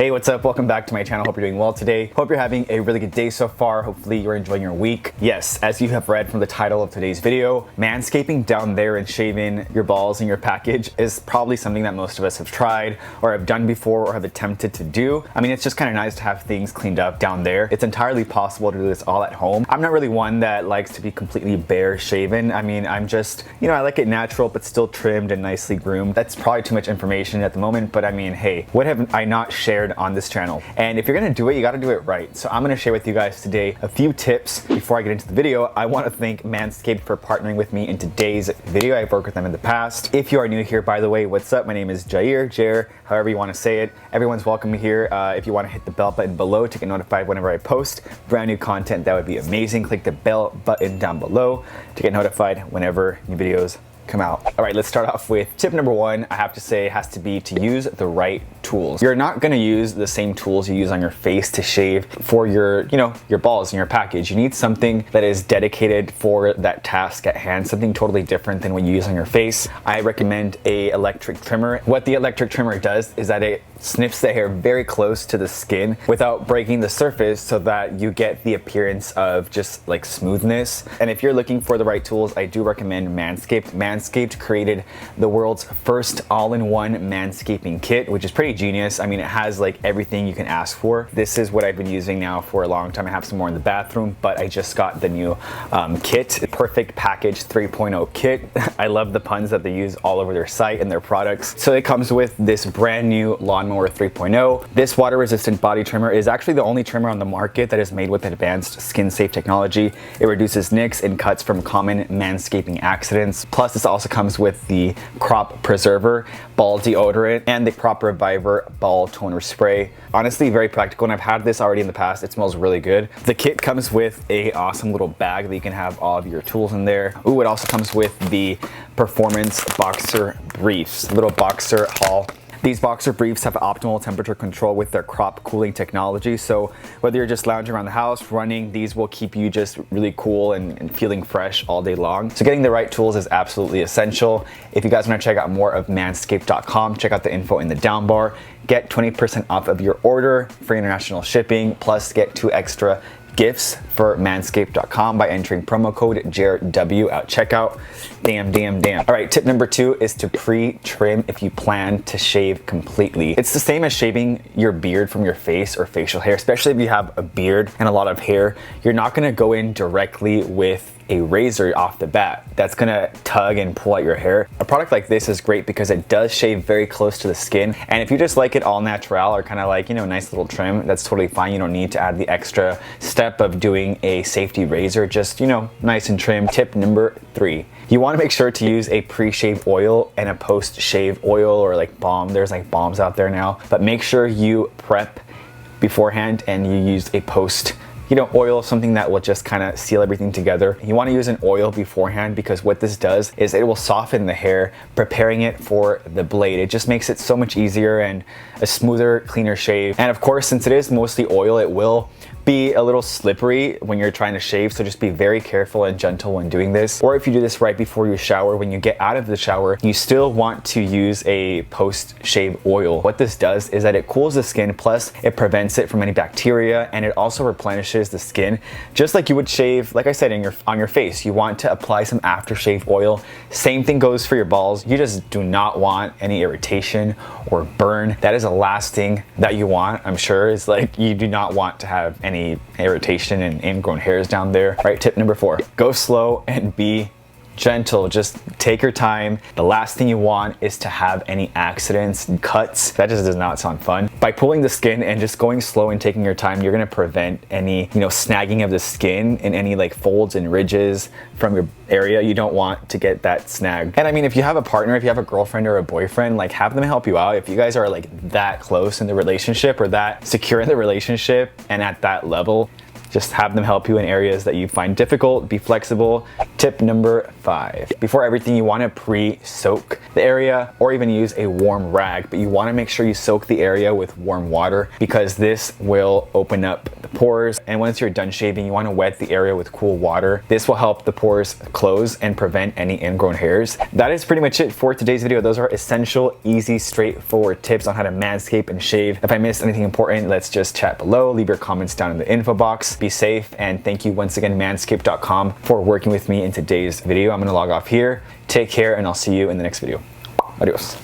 Hey, what's up? Welcome back to my channel. Hope you're doing well today. Hope you're having a really good day so far. Hopefully you're enjoying your week. Yes, as you have read from the title of today's video, manscaping down there and shaving your balls in your package is probably something that most of us have tried or have done before or have attempted to do. I mean, it's just kind of nice to have things cleaned up down there. It's entirely possible to do this all at home. I'm not really one that likes to be completely bare shaven. I mean, I'm just, I like it natural but still trimmed and nicely groomed. That's probably too much information at the moment, but I mean, hey, what have I not shared on this channel? And if you're gonna do it, you gotta do it right. So I'm gonna share with you guys today a few tips before I get into the video. I wanna thank Manscaped for partnering with me in today's video. I've worked with them in the past. If you are new here, by the way, what's up? My name is Jair, however you wanna say it. Everyone's welcome here. If you wanna hit the bell button below to get notified whenever I post brand new content, that would be amazing. Click the bell button down below to get notified whenever new videos come out. All right, let's start off with tip number one. I have to say has to be to use the right tools. You're not gonna use the same tools you use on your face to shave for your, your balls in your package. You need something that is dedicated for that task at hand, something totally different than what you use on your face. I recommend a electric trimmer. What the electric trimmer does is that it snips the hair very close to the skin without breaking the surface so that you get the appearance of just like smoothness. And if you're looking for the right tools, I do recommend Manscaped. Manscaped created the world's first all-in-one manscaping kit, which is pretty genius. I mean, it has like everything you can ask for. This is what I've been using now for a long time. I have some more in the bathroom, but I just got the new kit, Perfect Package 3.0 kit. I love the puns that they use all over their site and their products. So it comes with this brand new lawnmower 3.0. This water resistant body trimmer is actually the only trimmer on the market that is made with advanced skin safe technology. It reduces nicks and cuts from common manscaping accidents. Plus, this also comes with the Crop Preserver ball deodorant and the Crop Reviver ball toner spray. Honestly, very practical, and I've had this already in the past. It smells really good. The kit comes with a awesome little bag that you can have all of your tools in there. Ooh, it also comes with the Performance Boxer Briefs, little boxer haul. These boxer briefs have optimal temperature control with their crop cooling technology. So whether you're just lounging around the house, running, these will keep you just really cool and feeling fresh all day long. So getting the right tools is absolutely essential. If you guys want to check out more of manscaped.com, check out the info in the down bar. Get 20% off of your order, free international shipping, plus get 2 extra gifts for manscaped.com by entering promo code JAIRW at checkout. Damn. All right, tip number 2 is to pre-trim if you plan to shave completely. It's the same as shaving your beard from your face or facial hair, especially if you have a beard and a lot of hair. You're not gonna go in directly with a razor off the bat. That's gonna tug and pull out your hair. A product like this is great because it does shave very close to the skin. And if you just like it all natural or kind of like, nice little trim, that's totally fine. You don't need to add the extra step of doing a safety razor, just, nice and trim. Tip number 3. You want to make sure to use a pre-shave oil and a post-shave oil or like balm. There's like balms out there now, but make sure you prep beforehand and you use a post oil, something that will just kind of seal everything together. You want to use an oil beforehand because what this does is it will soften the hair, preparing it for the blade. It just makes it so much easier and a smoother, cleaner shave. And of course, since it is mostly oil, it will be a little slippery when you're trying to shave, so just be very careful and gentle when doing this. Or if you do this right before you shower, when you get out of the shower, you still want to use a post-shave oil. What this does is that it cools the skin, plus it prevents it from any bacteria, and it also replenishes the skin, just like you would shave, like I said, on your face. You want to apply some aftershave oil. Same thing goes for your balls. You just do not want any irritation or burn. That is the last thing that you want, I'm sure, is like you do not want to have any irritation and ingrown hairs down there. All right, tip number 4, go slow and be gentle. Just take your time. The last thing you want is to have any accidents and cuts. That just does not sound fun. By pulling the skin and just going slow and taking your time, you're gonna prevent any, snagging of the skin and any like folds and ridges from your area. You don't want to get that snag. And I mean, if you have a partner, if you have a girlfriend or a boyfriend, like have them help you out. If you guys are like that close in the relationship or that secure in the relationship and at that level, Just have them help you in areas that you find difficult. Be flexible. Tip number 5. Before everything, you want to pre-soak the area or even use a warm rag, but you want to make sure you soak the area with warm water because this will open up the pores. And once you're done shaving, you want to wet the area with cool water. This will help the pores close and prevent any ingrown hairs. That is pretty much it for today's video. Those are essential, easy, straightforward tips on how to manscape and shave. If I missed anything important, let's just chat below. Leave your comments down in the info box. Be safe, and thank you once again, manscaped.com, for working with me in today's video. I'm gonna log off here. Take care, and I'll see you in the next video. Adios.